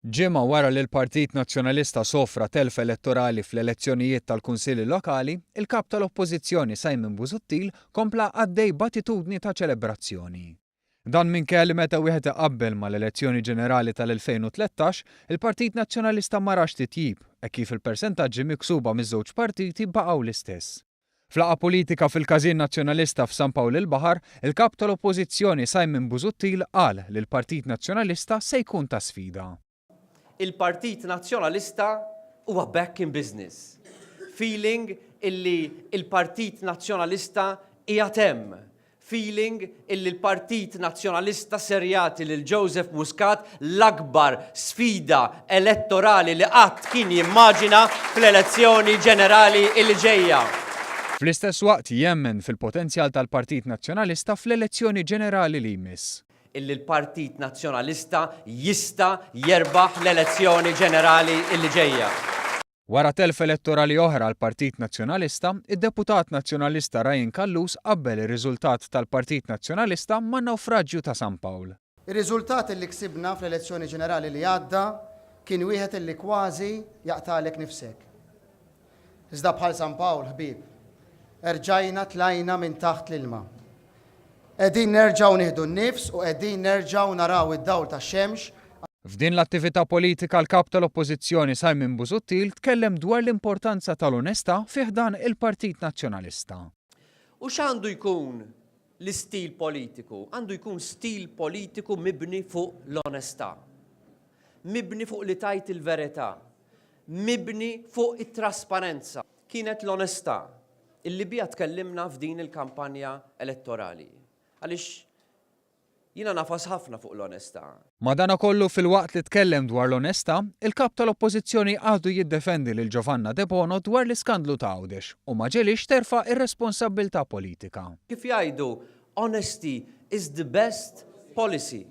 Ġimgħa wara li l-Partit Nazzjonalista sofra telf elettorali fl-elezzjonijiet tal-Kunsilli Lokali, il-kap tal-Oppożizzjoni Simon Busuttil kompla għaddej b'attitudni ta' ċelebrazzjoni. Dan minkejja li meta wieħed iqabbel mal-elezzjoni ġenerali tal-2013, il-Partit Nazzjonalista ma rax titjib hekk kif il-persentaġġi miksuba miż-żewġ partiti baqgħu l-istess. Flaqa politika fil-każin nazzjonalista f'San Pawl il-Baħar, il-kap tal-Oppożizzjoni Simon Busuttil qal li l-Partit Nazzjonalista se jkun ta' sfida. Il-Partit Nazzjonalista huwa back in business. Feeling illi il-Partit Nazzjonalista qiegħed hemm. Feeling illi l-Partit Nazzjonalista serjati lil Joseph Muscat l-akbar sfida elettorali li qatt kien jimmaġina fl-elezzjoni ġenerali li ġejja. Fl-istess waqt jemmen fil-potenzjal tal-Partit Nazzjonalista fl-elezzjoni ġenerali li jmiss. Illi l-Partit Nazzjonalista jista' jerbaħ l-elezzjoni ġenerali li ġejja. Wara telf elettorali oħra l-Partit Nazzjonalista, id-Deputat Nazzjonalista Ryan Kallus qabbel ir-riżultat tal-Partit Nazzjonalista man nawfraġġju ta' San Pawl. Ir-riżultat li ksibna fl-elezzjoni ġenerali li għadda kien wieħed illi kważi jaqtalek nifsek. Iżda bħal San Pawl, ħbieb, erġajna tlajna minn taħt l-ilma. Qegħdin nerġgħu nieħdu n-nifs u qegħdin nerġgħu naraw id-dawl tax-xemx. F'din l-attività politika l-kap tal-Oppożizzjoni Simon Busuttil tkellem dwar l-importanza tal-onestà fih dan il-Partit Nazzjonalista. U x'għandu jkun l-istil politiku? Għandu jkun stil politiku mibni fuq l-onestà. Mibni fuq li tajt il-verità. Mibni fuq it-trasparenza. Kienet l-onestà illi bija tkellimna f'din il-kampanja elettorali. Għaliex jiena nafas ħafna fuq l-onestà. Madankollu fil-waqt li tkellem dwar l-onestà, il-kap tal-Oppożizzjoni għadu jiddefendi lil Giovanna De Bono dwar l-iskandlu ta' Għawdex u ma ġielix terfa' ir-responsabbiltà politika. Kif jgħidu, honesty is the best policy.